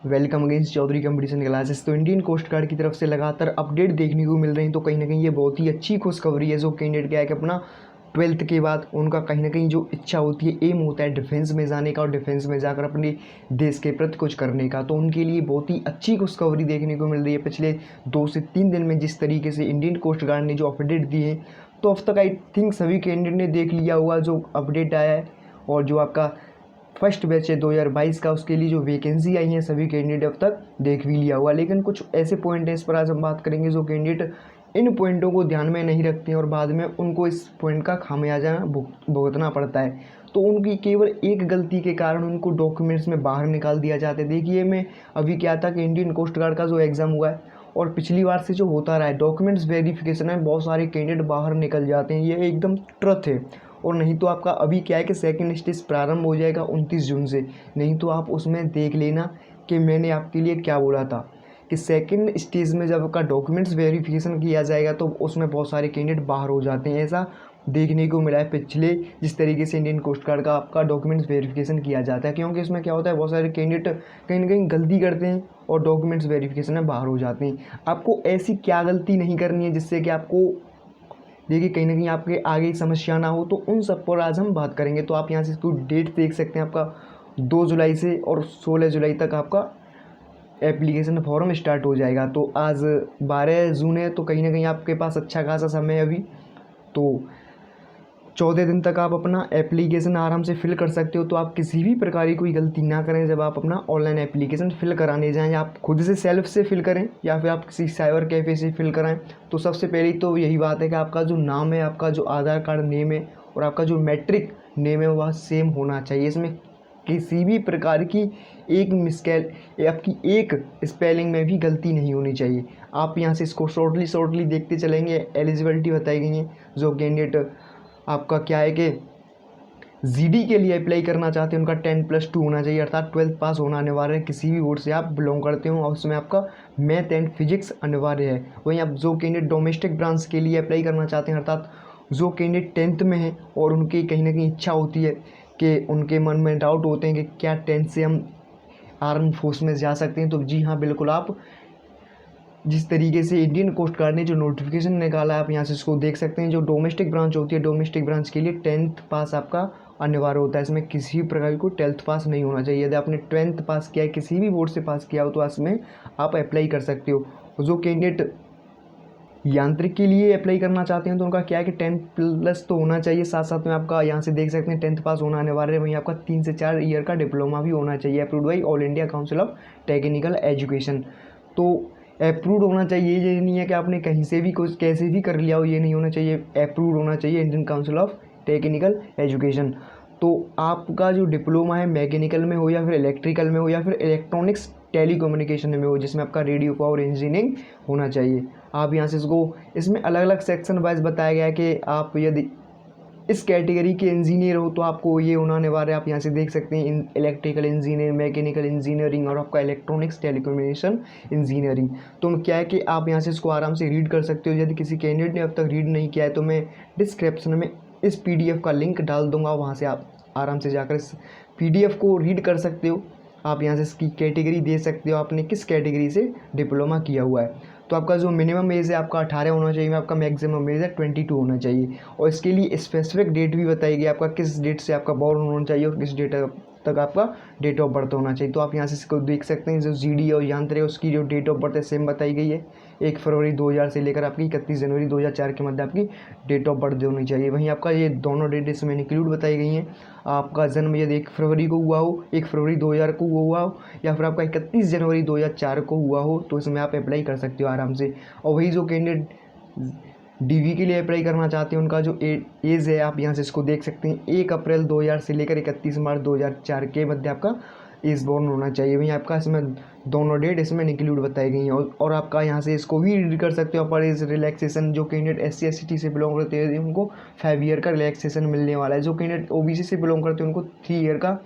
Welcome against Chaudhary competition classes. तो Indian coast guard की तरफ से लगातार अपडेट देखने को मिल रही हैं, तो कहीं ना कहीं ये बहुत ही अच्छी खुशखबरी है। जो कैंडिडेट क्या है कि अपना 12th के बाद उनका कहीं ना कहीं जो इच्छा होती है, एम होता है डिफेंस में जाने का और डिफेंस में जाकर अपने देश के प्रति कुछ करने का, तो उनके लिए बहुत ही अच्छी खुशखबरी देखने को मिल रही है। पिछले 2 से 3 दिन में जिस तरीके से इंडियन कोस्ट गार्ड ने जो अपडेट दिए हैं, तो अब तक आई थिंक सभी कैंडिडेट ने देख लिया हुआ जो अपडेट आया है। और जो आपका फर्स्ट बैच है 2022 का, उसके लिए जो वैकेंसी आई है सभी कैंडिडेट अब तक देख भी लिया हुआ। लेकिन कुछ ऐसे पॉइंट हैं, इस पर आज हम बात करेंगे जो कैंडिडेट इन पॉइंटों को ध्यान में नहीं रखते हैं और बाद में उनको इस पॉइंट का खामियाजा भुगतना पड़ता है। तो उनकी केवल एक गलती के कारण उनको डॉक्यूमेंट्स में बाहर निकाल दिया जाता है। देखिए, मैं अभी क्या था कि इंडियन कोस्ट गार्ड का जो एग्ज़ाम हुआ है और पिछली बार से जो होता रहा है, डॉक्यूमेंट्स वेरिफिकेशन में बहुत सारे कैंडिडेट बाहर निकल जाते हैं, ये एकदम ट्रुथ है। और नहीं तो आपका अभी क्या है कि सेकंड स्टेज प्रारंभ हो जाएगा 29 जून से। नहीं तो आप उसमें देख लेना कि मैंने आपके लिए क्या बोला था कि सेकंड स्टेज में जब आपका डॉक्यूमेंट्स वेरिफिकेशन किया जाएगा तो उसमें बहुत सारे कैंडिडेट बाहर हो जाते हैं। ऐसा देखने को मिला है पिछले जिस तरीके से इंडियन कोस्ट गार्ड का आपका डॉक्यूमेंट्स वेरिफिकेशन किया जाता है, क्योंकि इसमें क्या होता है, बहुत सारे कैंडिडेट कहीं ना कहीं गलती करते हैं और डॉक्यूमेंट्स वेरिफिकेशन में बाहर हो जाते हैं। आपको ऐसी क्या गलती नहीं करनी है जिससे कि आपको देखिए कहीं ना कहीं आपके आगे समस्या ना हो, तो उन सब पर आज हम बात करेंगे। तो आप यहाँ से इसको डेट देख सकते हैं, आपका 2 जुलाई से और 16 जुलाई तक आपका एप्लीकेशन फॉर्म स्टार्ट हो जाएगा। तो आज 12 जून है, तो कहीं ना कहीं आपके पास अच्छा खासा समय है अभी। तो 14 दिन तक आप अपना एप्लीकेशन आराम से फिल कर सकते हो। तो आप किसी भी प्रकार की कोई गलती ना करें जब आप अपना ऑनलाइन एप्लीकेशन फिल कराने जाएं, या आप खुद से सेल्फ से फिल करें या फिर आप किसी साइबर कैफ़े से फिल कराएं। तो सबसे पहले तो यही बात है कि आपका जो नाम है, आपका जो आधार कार्ड नेम है और आपका जो मैट्रिक नेम है वह सेम होना चाहिए। इसमें किसी भी प्रकार की एक मिसकैल आपकी एक स्पेलिंग में भी गलती नहीं होनी चाहिए। आप यहाँ से इसको शॉर्टली देखते चलेंगे। एलिजिबिलिटी बताई गई है। जो कैंडिडेट आपका क्या है कि जीडी के लिए अप्लाई करना चाहते हैं, उनका 10+2 होना चाहिए, अर्थात 12th पास होना अनिवार्य है। किसी भी बोर्ड से आप बिलोंग करते हो और उसमें आपका मैथ एंड फिजिक्स अनिवार्य है। वहीं आप जो कैंडिडेट डोमेस्टिक ब्रांच के लिए अप्लाई करना चाहते हैं, अर्थात जो कैंडिडेट 10th में है और उनकी कहीं ना कहीं इच्छा होती है कि उनके मन में डाउट होते हैं कि क्या 10th से हम आर्म फोर्स में जा सकते हैं, तो जी हाँ बिल्कुल, आप जिस तरीके से इंडियन कोस्ट गार्ड ने जो नोटिफिकेशन निकाला है आप यहाँ से इसको देख सकते हैं। जो डोमेस्टिक ब्रांच होती है, डोमेस्टिक ब्रांच के लिए 10th पास आपका अनिवार्य होता है। इसमें किसी भी प्रकार को 12th पास नहीं होना चाहिए। यदि आपने 10th पास किया है, किसी भी बोर्ड से पास किया हो, तो इसमें आप अप्लाई कर सकते हो। जो कैंडिडेट यांत्रिक के लिए अप्लाई करना चाहते हैं तो उनका क्या है कि 10+ तो होना चाहिए, साथ साथ में आपका यहाँ से देख सकते हैं 10th पास होना अनिवार्य है। वहीं आपका 3 से 4 ईयर का डिप्लोमा भी होना चाहिए, approved by all India council of technical education. तो अप्रूव्ड होना चाहिए, ये नहीं है कि आपने कहीं से भी कुछ कैसे भी कर लिया हो, ये नहीं होना चाहिए। अप्रूव्ड होना चाहिए Indian council of technical education. तो आपका जो डिप्लोमा है मैकेनिकल में हो या फिर इलेक्ट्रिकल में हो या फिर इलेक्ट्रॉनिक्स टेलीकम्युनिकेशन में हो, जिसमें आपका रेडियो पावर इंजीनियरिंग होना चाहिए। आप यहाँ से इसमें अलग अलग सेक्शन वाइज बताया गया है कि आप यदि इस कैटेगरी के इंजीनियर हो तो आपको ये होना अनिवार्य है। आप यहाँ से देख सकते हैं इलेक्ट्रिकल इंजीनियर, मैकेनिकल इंजीनियरिंग और आपका इलेक्ट्रॉनिक्स टेलीकम्युनिकेशन इंजीनियरिंग। तो क्या है कि आप यहाँ से इसको आराम से रीड कर सकते हो। यदि किसी कैंडिडेट ने अब तक रीड नहीं किया है तो मैं डिस्क्रिप्शन में इस PDF का लिंक डाल दूंगा, वहाँ से आप आराम से जाकर इस PDF को रीड कर सकते हो। आप यहाँ से इसकी कैटेगरी दे सकते हो, आपने किस कैटेगरी से डिप्लोमा किया हुआ है। तो आपका जो मिनिमम एज है आपका 18 होना चाहिए, आपका मैक्सिमम एज है 22 होना चाहिए। और इसके लिए स्पेसिफिक डेट भी बताई गई, आपका किस डेट से आपका बॉर्न होना चाहिए और किस डेट तक आपका डेट ऑफ बर्थ होना चाहिए। तो आप यहाँ से इसको देख सकते हैं। जो जीडी और यांत्रिक है उसकी जो डेट ऑफ बर्थ है सेम बताई गई है। 1 फरवरी 2000 से लेकर आपकी 31 जनवरी 2004 के मध्य आपकी डेट ऑफ बर्थ होनी चाहिए। वहीं आपका ये दोनों डेट इसमें इंक्लूड बताई गई हैं। आपका जन्म यदि 1 फरवरी को हुआ हो, 1 फरवरी 2000 को हुआ हो या फिर आपका 31 जनवरी 2004 को हुआ हो, तो इसमें आप अप्लाई कर सकते हो आराम से। और वही जो कैंडिडेट डीवी के लिए अप्लाई करना चाहते हैं उनका जो एज है आप यहाँ से इसको देख सकते हैं। 1 अप्रैल 2000 से लेकर 31 मार्च 2004 के मध्य आपका एज बॉर्न होना चाहिए। वहीं आपका इसमें दोनों डेट इसमें इंक्लूड बताई गई हैं। और आपका यहाँ से इसको भी रीड कर सकते हो। अपर एज रिलैक्सेशन, जो कैंडिडेट SC ST से बिलोंग करते हैं उनको 5 ईयर का रिलैक्सेशन मिलने वाला है। जो कैंडिडेट OBC से बिलोंग करते हैं उनको 3 ईयर का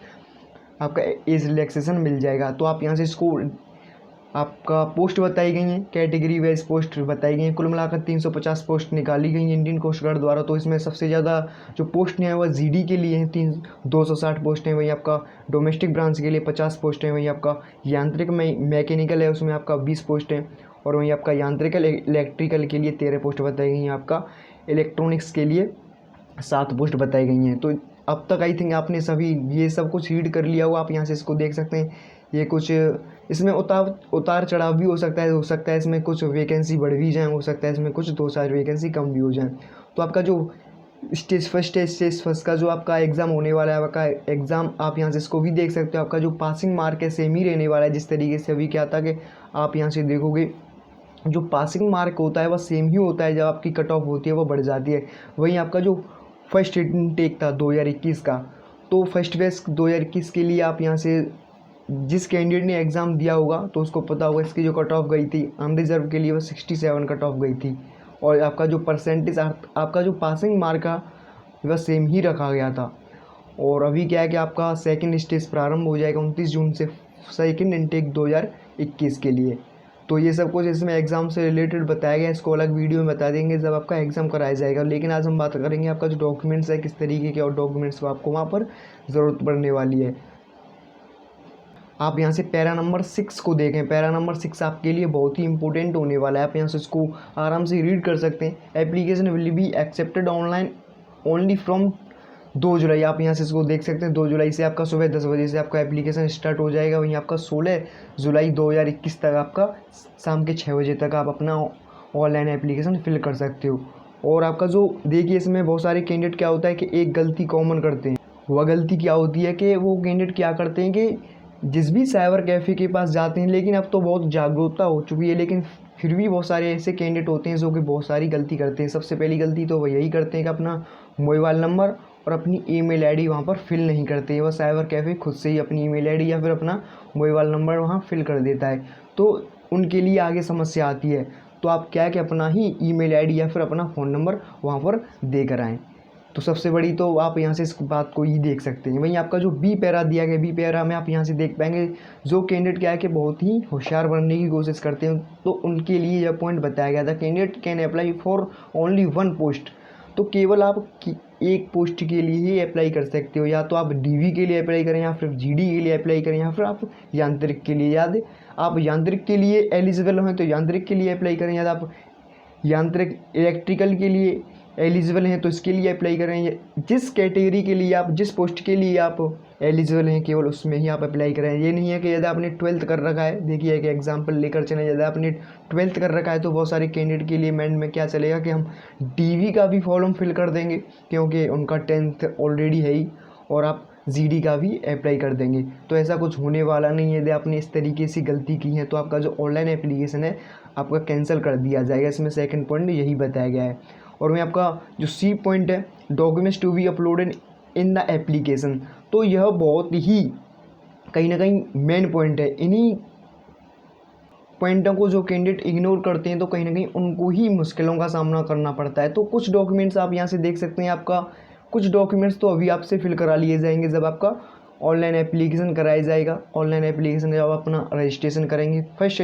आपका एज रिलैक्सेशन मिल जाएगा। तो आप यहाँ से इसको आपका पोस्ट बताई गई हैं, कैटेगरी वाइज पोस्ट बताई गई हैं। कुल मिलाकर 350 पोस्ट निकाली गई हैं इंडियन कोस्ट गार्ड द्वारा। तो इसमें सबसे ज़्यादा जो पोस्ट हैं वह जीडी के लिए हैं, 260 पोस्ट हैं। वहीं आपका डोमेस्टिक ब्रांच के लिए 50 पोस्ट हैं। वहीं आपका यांत्रिक मैकेनिकल है, उसमें आपका 20 पोस्ट हैं। और वहीं आपका यांत्रिकल इलेक्ट्रिकल के लिए 13 पोस्ट बताई गई हैं। आपका इलेक्ट्रॉनिक्स के लिए 7 पोस्ट बताई गई हैं। तो अब तक आई थिंक आपने सभी ये सब कुछ रीड कर लिया होगा। आप यहाँ से इसको देख सकते हैं। ये कुछ इसमें उतार चढ़ाव भी हो सकता है इसमें कुछ वैकेंसी बढ़ भी जाए, हो सकता है इसमें कुछ 2-4 वैकेंसी कम भी हो जाए। तो आपका जो स्टेज फर्स्ट का जो आपका एग्ज़ाम होने वाला है, आपका एग्ज़ाम आप यहाँ से इसको भी देख सकते हो। आपका जो पासिंग मार्क है सेम ही रहने वाला है। जिस तरीके से अभी क्या था कि आप यहाँ से देखोगे जो पासिंग मार्क होता है वह सेम ही होता है, जब आपकी कट ऑफ होती है वो बढ़ जाती है। वहीं आपका जो फर्स्ट इनटेक था 2021 का, तो फर्स्ट फेज 2021 के लिए आप यहाँ से जिस कैंडिडेट ने एग्ज़ाम दिया होगा तो उसको पता होगा इसकी जो कट ऑफ गई थी अनरिजर्व के लिए वो 67 कट ऑफ गई थी। और आपका जो परसेंटेज आपका जो पासिंग मार्क का वह सेम ही रखा गया था। और अभी क्या है कि आपका सेकंड स्टेज प्रारंभ हो जाएगा 29 जून से, सेकंड इनटेक 2021 के लिए। तो ये सब कुछ इसमें एग्ज़ाम से रिलेटेड बताया गया। इसको अलग वीडियो में बता देंगे जब आपका एग्ज़ाम कराया जाएगा। लेकिन आज हम बात करेंगे आपका जो डॉक्यूमेंट्स है, किस तरीके के और डॉक्यूमेंट्स आपको वहाँ पर ज़रूरत पड़ने वाली है। आप यहाँ से पैरा नंबर 6 को देखें। पैरा नंबर 6 आपके लिए बहुत ही इंपॉर्टेंट होने वाला है। आप यहाँ से इसको आराम से रीड कर सकते हैं। Application will be accepted online only from 2 जुलाई। आप यहाँ से इसको देख सकते हैं। 2 जुलाई से आपका सुबह 10 बजे से आपका एप्लीकेशन स्टार्ट हो जाएगा। वहीं आपका 16 जुलाई 2021 तक आपका शाम के 6 बजे तक आप अपना ऑनलाइन एप्लीकेशन फिल कर सकते हो। और आपका जो देखिए इसमें बहुत सारे कैंडिडेट क्या होता है कि एक गलती कॉमन करते हैं। वह गलती क्या होती है कि वो कैंडिडेट क्या करते हैं कि जिस भी साइबर कैफ़े के पास जाते हैं, लेकिन अब तो बहुत जागरूकता हो चुकी है, लेकिन फिर भी बहुत सारे ऐसे कैंडिडेट होते हैं जो कि बहुत सारी गलती करते हैं। सबसे पहली गलती तो वह यही करते हैं कि अपना मोबाइल नंबर और अपनी ईमेल आईडी वहाँ पर फिल नहीं करते हैं। वह साइबर कैफ़े खुद से ही अपनी ईमेल आईडी या फिर अपना मोबाइल नंबर वहाँ फिल कर देता है, तो उनके लिए आगे समस्या आती है। तो आप क्या है कि अपना ही ईमेल आईडी या फिर अपना फ़ोन नंबर वहाँ पर दे कर आएँ। तो सबसे बड़ी तो आप यहाँ से इस बात को ही देख सकते हैं। वहीं आपका जो बी पैरा दिया गया, बी पैरा में आप यहाँ से देख पाएंगे जो कैंडिडेट क्या है कि बहुत ही होशियार बनने की कोशिश करते हैं, तो उनके लिए यह पॉइंट बताया गया था। Candidate can apply for only 1 post. तो केवल आप एक पोस्ट के लिए ही अप्लाई कर सकते हो। या तो आप डीवी के लिए अप्लाई करें, या फिर जीडी के लिए अप्लाई करें, या फिर आप यांत्रिक के लिए। याद आप यांत्रिक के लिए एलिजिबल हैं तो यांत्रिक के लिए अप्लाई करें, या आप यांत्रिक इलेक्ट्रिकल के लिए एलिजिबल हैं तो इसके लिए अप्लाई करें। जिस कैटेगरी के लिए आप, जिस पोस्ट के लिए आप एलिजिबल हैं केवल उसमें ही आप अप्लाई करें। ये नहीं है कि यदि आपने 12th कर रखा है, देखिए एक एग्जांपल लेकर चलें, यदि आपने 12th कर रखा है तो बहुत सारे कैंडिडेट के लिए मेंट में क्या चलेगा कि हम डीवी का भी फॉर्म फिल कर देंगे क्योंकि उनका 10th ऑलरेडी है ही, और आप जीडी का भी अप्लाई कर देंगे। तो ऐसा कुछ होने वाला नहीं है। यदि आपने इस तरीके से गलती की है तो आपका जो ऑनलाइन एप्लीकेशन है आपका कैंसिल कर दिया जाएगा। इसमें सेकंड पॉइंट यही बताया गया है। और में आपका जो सी पॉइंट है, documents to be uploaded in the application, तो यह बहुत ही कहीं ना कहीं मेन पॉइंट है। इन्हीं पॉइंटों को जो कैंडिडेट इग्नोर करते हैं तो कहीं ना कहीं उनको ही मुश्किलों का सामना करना पड़ता है। तो कुछ डॉक्यूमेंट्स आप यहाँ से देख सकते हैं। आपका कुछ डॉक्यूमेंट्स तो अभी आपसे फिल करा लिए जाएंगे जब आपका ऑनलाइन एप्लीकेशन कराया जाएगा। ऑनलाइन एप्लीकेशन जब आप अपना रजिस्ट्रेशन करेंगे फर्स्ट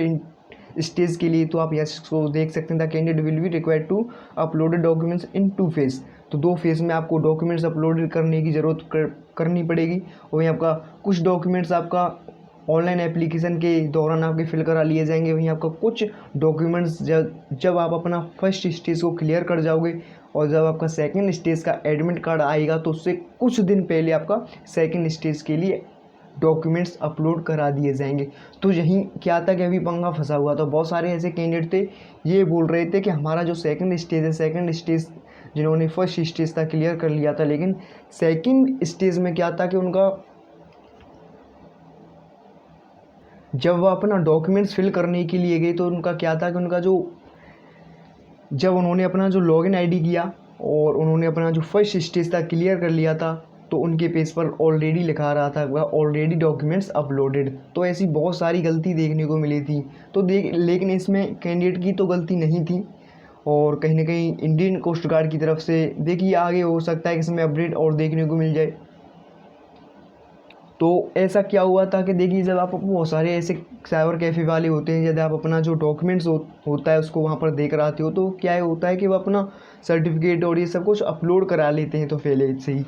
स्टेज के लिए, तो आप यहाँ देख सकते हैं the candidate will be required to uploaded documents in 2 phase. तो 2 फेज में आपको डॉक्यूमेंट्स अपलोड करने की ज़रूरत करनी पड़ेगी। और वहीं आपका कुछ डॉक्यूमेंट्स आपका ऑनलाइन एप्लीकेशन के दौरान आपके फिल करा लिए जाएंगे। वहीं आपका कुछ डॉक्यूमेंट्स जब आप अपना फर्स्ट स्टेज को क्लियर कर जाओगे और जब आपका सेकंड स्टेज का एडमिट कार्ड आएगा तो उससे कुछ दिन पहले आपका सेकंड स्टेज के लिए डॉक्यूमेंट्स अपलोड करा दिए जाएंगे। तो यहीं क्या था कि अभी पंगा फंसा हुआ था। बहुत सारे ऐसे कैंडिडेट थे ये बोल रहे थे कि हमारा जो सेकंड स्टेज है, सेकंड स्टेज जिन्होंने फर्स्ट स्टेज था क्लियर कर लिया था, लेकिन सेकंड स्टेज में क्या था कि उनका जब वो अपना डॉक्यूमेंट्स फिल करने के लिए गए तो उनका क्या था कि उनका जो जब उन्होंने अपना जो लॉगिन आईडी किया और उन्होंने अपना जो फर्स्ट स्टेज था क्लियर कर लिया था, तो उनके पेज पर ऑलरेडी लिखा रहा था वह ऑलरेडी डॉक्यूमेंट्स अपलोडेड। तो ऐसी बहुत सारी गलती देखने को मिली थी। तो लेकिन इसमें कैंडिडेट की तो गलती नहीं थी, और कहीं ना कहीं इंडियन कोस्ट गार्ड की तरफ से देखिए आगे हो सकता है कि इसमें अपडेट और देखने को मिल जाए। तो ऐसा क्या हुआ था कि देखिए जब आप बहुत सारे ऐसे साइबर कैफ़े वाले होते हैं, यदि आप अपना जो डॉक्यूमेंट्स होता है उसको वहाँ पर देख कर आते हो, तो क्या होता है कि वो अपना सर्टिफिकेट और ये सब कुछ अपलोड करा लेते हैं तो पहले से ही।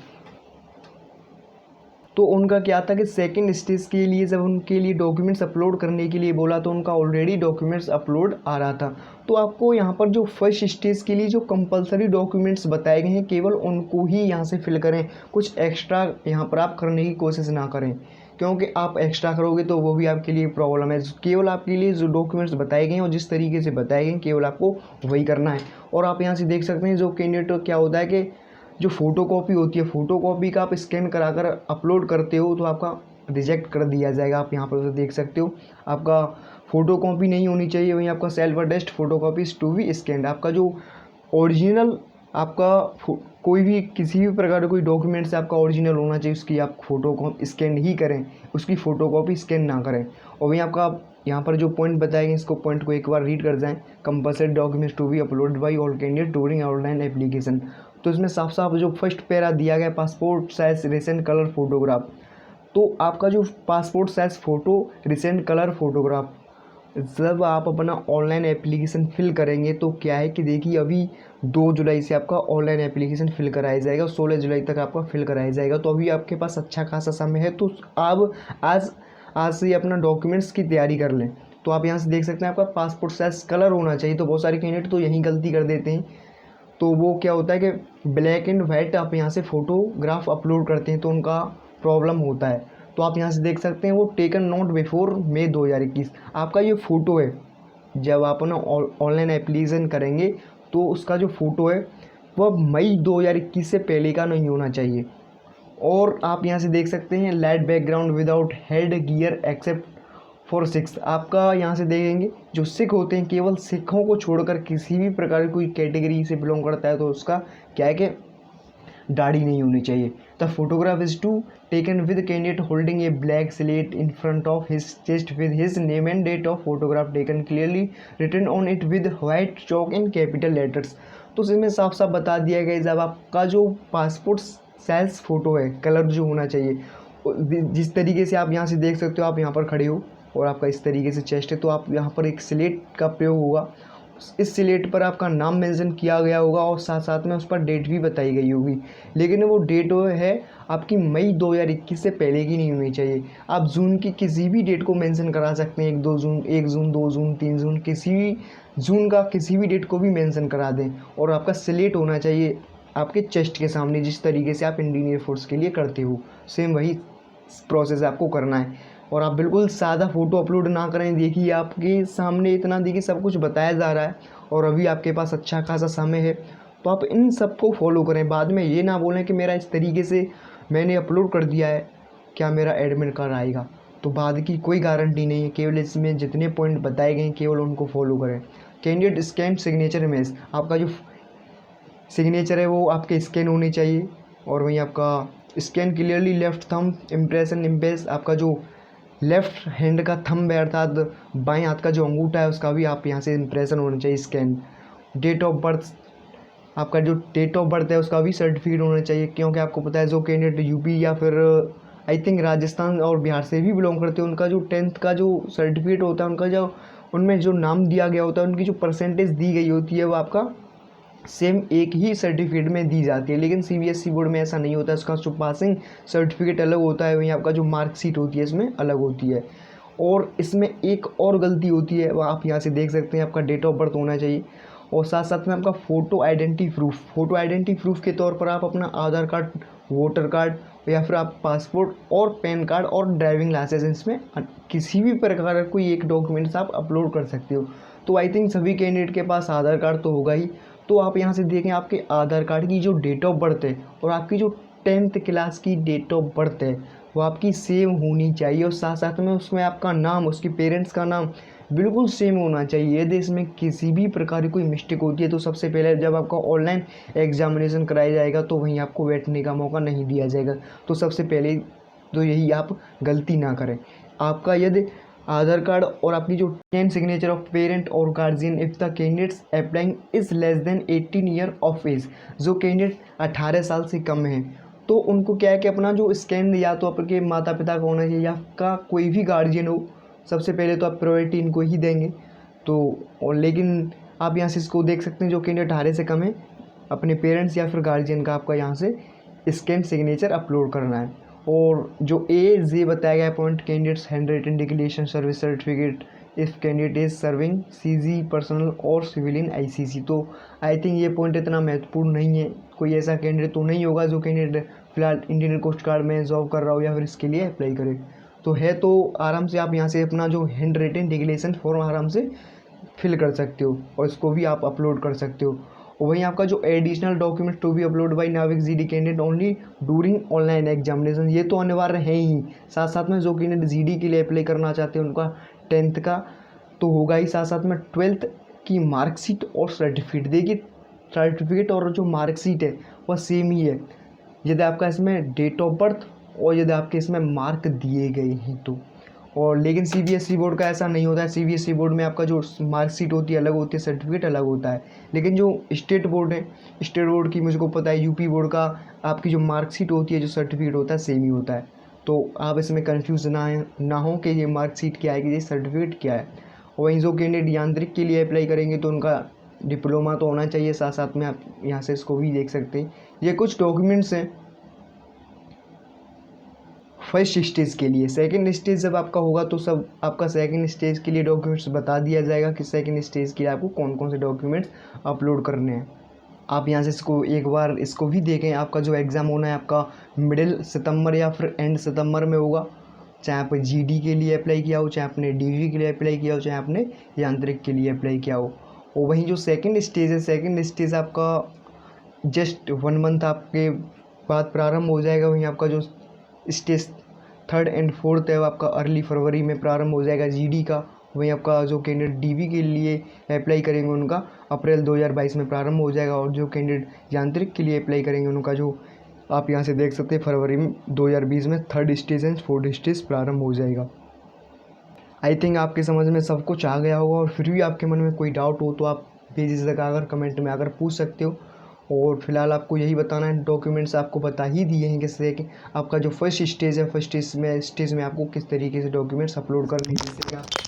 तो उनका क्या था कि सेकंड स्टेज के लिए जब उनके लिए डॉक्यूमेंट्स अपलोड करने के लिए बोला तो उनका ऑलरेडी डॉक्यूमेंट्स अपलोड आ रहा था। तो आपको यहाँ पर जो फर्स्ट स्टेज के लिए जो कंपलसरी डॉक्यूमेंट्स बताए गए हैं केवल उनको ही यहाँ से फिल करें, कुछ एक्स्ट्रा यहाँ पर आप करने की कोशिश ना करें, क्योंकि आप एक्स्ट्रा करोगे तो वो भी आपके लिए प्रॉब्लम है। केवल आपके लिए जो डॉक्यूमेंट्स बताए गए हैं और जिस तरीके से बताए गए हैं केवल आपको वही करना है। और आप यहाँ से देख सकते हैं जो कैंडिडेट क्या होता है कि जो फ़ोटोकॉपी होती है, फ़ोटोकॉपी का आप स्कैन कराकर अपलोड करते हो तो आपका रिजेक्ट कर दिया जाएगा। आप यहाँ पर देख सकते हो आपका फ़ोटोकॉपी नहीं होनी चाहिए, वहीं आपका self attest photocopy to be scanned. आपका जो ओरिजिनल आपका कोई भी किसी भी प्रकार का कोई डॉक्यूमेंट से आपका ओरिजिनल होना चाहिए, उसकी आप फ़ोटो स्कैन ही करें, उसकी फ़ोटोकॉपी स्कैन ना करें। और वहीं आपका यहाँ पर जो पॉइंट बताए गए इसको पॉइंट को एक बार रीड कर जाएं। Compulsory documents to be uploaded by all candidate during online application. तो इसमें साफ साफ जो फर्स्ट पैरा दिया गया passport size recent colour photograph, तो आपका जो passport size photo recent colour photograph जब आप अपना ऑनलाइन एप्लीकेशन फिल करेंगे तो क्या है कि देखिए अभी 2 जुलाई से आपका ऑनलाइन एप्लीकेशन फिल कराया जाएगा, 16 जुलाई तक आपका फिल कराया जाएगा। तो अभी आपके पास अच्छा खासा समय है, तो आप आज से ही अपना डॉक्यूमेंट्स की तैयारी कर लें। तो आप यहाँ से देख सकते हैं आपका पासपोर्ट साइज कलर होना चाहिए। तो बहुत सारे कैंडिडेट तो यही गलती कर देते हैं, तो वो क्या होता है कि ब्लैक एंड वाइट आप यहाँ से फ़ोटोग्राफ अपलोड करते हैं तो उनका प्रॉब्लम होता है। तो आप यहाँ से देख सकते हैं वो टेकन नॉट बिफोर मई 2021। आपका ये फ़ोटो है जब आप ना ऑनलाइन एप्लीकेशन करेंगे तो उसका जो फ़ोटो है वह मई 2021 से पहले का नहीं होना चाहिए। और आप यहाँ से देख सकते हैं light background without head gear except for six. आपका यहाँ से देखेंगे जो सिख होते हैं केवल सिखों को छोड़कर किसी भी प्रकार की कोई कैटेगरी से बिलोंग करता है तो उसका क्या है कि दाढ़ी नहीं होनी चाहिए। The photograph is to taken with candidate holding a black slate in front of his chest with his name and date of photograph taken clearly written on it with white chalk in capital letters. तो इसमें साफ साफ बता दिया गया जब आपका जो पासपोर्ट साइज फ़ोटो है कलर जो होना चाहिए, जिस तरीके से आप यहाँ से देख सकते हो, आप यहाँ पर खड़े हो और आपका इस तरीके से चेस्ट है तो आप यहाँ पर एक स्लेट का प्रयोग होगा, इस स्लेट पर आपका नाम मेंशन किया गया होगा और साथ साथ में उस पर डेट भी बताई गई होगी। लेकिन वो डेट है आपकी मई 2021 से पहले की नहीं होनी चाहिए। आप जून की किसी भी डेट को मेंशन करा सकते हैं, 1 जून 2 जून 3 जून, किसी भी जून का किसी भी डेट को भी मेंशन करा दें। और आपका स्लेट होना चाहिए आपके चेस्ट के सामने, जिस तरीके से आप इंडियन एयरफोर्स के लिए करते हो सेम वही प्रोसेस आपको करना है। और आप बिल्कुल सादा फ़ोटो अपलोड ना करें। देखिए आपके सामने इतना देखिए सब कुछ बताया जा रहा है और अभी आपके पास अच्छा खासा समय है, तो आप इन सब को फॉलो करें। बाद में ये ना बोलें कि मेरा इस तरीके से मैंने अपलोड कर दिया है, क्या मेरा एडमिट कार्ड आएगा, तो बाद की कोई गारंटी नहीं है। केवल इसमें जितने पॉइंट बताए गए हैं केवल उनको फॉलो करें। कैंडिडेट स्कैन सिग्नेचर इमेज, आपका जो सिग्नेचर है वो आपके स्कैन होने चाहिए। और वहीं आपका scan clearly left thumb impression impress, आपका जो लेफ्ट हैंड का थंब है अर्थात बाएं हाथ का जो अंगूठा है उसका भी आप यहाँ से इम्प्रेशन होना चाहिए स्कैन। डेट ऑफ बर्थ, आपका जो डेट ऑफ बर्थ है उसका भी सर्टिफिकेट होना चाहिए, क्योंकि आपको पता है जो कैंडिडेट यूपी या फिर आई थिंक राजस्थान और बिहार से भी बिलोंग करते हैं उनका जो 10th का जो सर्टिफिकेट होता है, उनका जो उनमें जो नाम दिया गया होता है, उनकी जो परसेंटेज दी गई होती है वो आपका सेम एक ही सर्टिफिकेट में दी जाती है। लेकिन सीबीएसई बोर्ड में ऐसा नहीं होता है, उसका जो पासिंग सर्टिफिकेट अलग होता है, वहीं आपका जो मार्कशीट होती है इसमें अलग होती है। और इसमें एक और गलती होती है, वो आप यहाँ से देख सकते हैं, आपका डेट ऑफ बर्थ होना चाहिए और साथ साथ में आपका फ़ोटो आइडेंटिटी प्रूफ के तौर पर आप अपना आधार कार्ड, वोटर कार्ड या फिर आप पासपोर्ट और पैन कार्ड और ड्राइविंग लाइसेंस में किसी भी प्रकार का कोई एक डॉक्यूमेंट्स आप अपलोड कर सकते हो। तो आई थिंक सभी कैंडिडेट के पास आधार कार्ड तो होगा ही। तो आप यहाँ से देखें आपके आधार कार्ड की जो डेट ऑफ बर्थ है और आपकी जो 10th क्लास की डेट ऑफ बर्थ है वो आपकी सेम होनी चाहिए और साथ साथ में उसमें आपका नाम, उसके पेरेंट्स का नाम बिल्कुल सेम होना चाहिए। यदि इसमें किसी भी प्रकार की कोई मिस्टेक होती है तो सबसे पहले जब आपका ऑनलाइन एग्जामिनेशन कराया जाएगा तो वहीं आपको बैठने का मौका नहीं दिया जाएगा। तो सबसे पहले तो यही आप गलती ना करें। आपका यदि आधार कार्ड और आपकी जो 10 सिग्नेचर ऑफ पेरेंट और guardian if the candidates applying is less than 18 year of age, जो कैंडिडेट 18 साल से कम है तो उनको क्या है कि अपना जो स्कैन या तो आपके माता पिता का होना चाहिए या आपका कोई भी गार्जियन हो, सबसे पहले तो आप प्रायोरिटी इनको ही देंगे। तो और लेकिन आप यहाँ से इसको देख सकते हैं जो कैंडिडेट 18 से कम है, अपने पेरेंट्स या फिर गार्जियन का आपका यहाँ से स्कैन सिग्नेचर अपलोड करना है। और जो ये बताया गया point, candidates hand written declaration service certificate if candidate is serving CG personnel और सिविलियन आईसीसी। तो आई थिंक ये पॉइंट इतना महत्वपूर्ण नहीं है, कोई ऐसा कैंडिडेट तो नहीं होगा जो कैंडिडेट फिलहाल इंडियन कोस्ट गार्ड में जॉब कर रहा हो या फिर इसके लिए अप्लाई करे। तो है तो आराम से आप यहाँ से अपना जो हैंड रिटन डिक्लेरेशन फॉर्म आराम से फिल कर सकते हो और इसको भी आप अपलोड कर सकते हो। और वहीं आपका जो additional document to be upload by Navik GD candidate only during online examination, ये तो अनिवार्य है ही। साथ साथ में जो कैंडिडेट जीडी के लिए अप्लाई करना चाहते हैं उनका 10th का तो होगा ही, साथ साथ में 12th की मार्कशीट और सर्टिफिकेट। देखिए सर्टिफिकेट और जो मार्कशीट है वह सेम ही है यदि आपका इसमें डेट ऑफ बर्थ और यदि आपके इसमें मार्क दिए गए हैं तो। और लेकिन सीबीएसई बोर्ड का ऐसा नहीं होता है। सीबीएसई बोर्ड में आपका जो मार्कशीट होती है अलग होती है, सर्टिफिकेट अलग होता है। लेकिन जो स्टेट बोर्ड है, स्टेट बोर्ड की मुझको पता है, यूपी बोर्ड का आपकी जो मार्कशीट होती है, जो सर्टिफिकेट होता है सेम ही होता है। तो आप इसमें कन्फ्यूज़ ना हो कि ये मार्कशीट क्या है कि ये सर्टिफिकेट क्या है। और वहीं जो कैंडिडेट यांत्रिक के लिए अप्लाई करेंगे तो उनका डिप्लोमा तो होना चाहिए, साथ साथ में आप यहाँ से इसको भी देख सकते हैं। ये कुछ डॉक्यूमेंट्स हैं फर्स्ट स्टेज के लिए। सेकंड स्टेज जब आपका होगा तो सब आपका सेकंड स्टेज के लिए डॉक्यूमेंट्स बता दिया जाएगा कि सेकंड स्टेज के लिए आपको कौन कौन से डॉक्यूमेंट्स अपलोड करने हैं। आप यहाँ से इसको एक बार इसको भी देखें। आपका जो एग्ज़ाम होना है आपका मिडिल सितंबर या फिर एंड सितंबर में होगा, चाहे आप जीडी के लिए अप्लाई किया हो, चाहे आपने डीवी के लिए अप्लाई किया हो, चाहे आपने यांत्रिक के लिए अप्लाई किया हो। और वहीं जो सेकंड स्टेज है, सेकंड स्टेज आपका जस्ट 1 मंथ आपके बाद प्रारंभ हो जाएगा। वहीं आपका जो स्टेज 3rd एंड 4th है वो आपका अर्ली फरवरी में प्रारंभ हो जाएगा जीडी का। वहीं आपका जो कैंडिडेट डीवी के लिए अप्लाई करेंगे उनका अप्रैल 2022 में प्रारंभ हो जाएगा। और जो कैंडिडेट यांत्रिक के लिए अप्लाई करेंगे उनका जो आप यहाँ से देख सकते हैं फरवरी में 2020 में 3rd stage and 4th stage प्रारंभ हो जाएगा। आई थिंक आपके समझ में सब कुछ आ गया होगा। और फिर भी आपके मन में कोई डाउट हो तो आप बेझिझक आकर कमेंट में आकर पूछ सकते हो। और फिलहाल आपको यही बताना है, डॉक्यूमेंट्स आपको बता ही दिए हैं किससे कि आपका जो फर्स्ट स्टेज है, फर्स्ट स्टेज में आपको किस तरीके से डॉक्यूमेंट्स अपलोड करने हैं। जैसे कि आप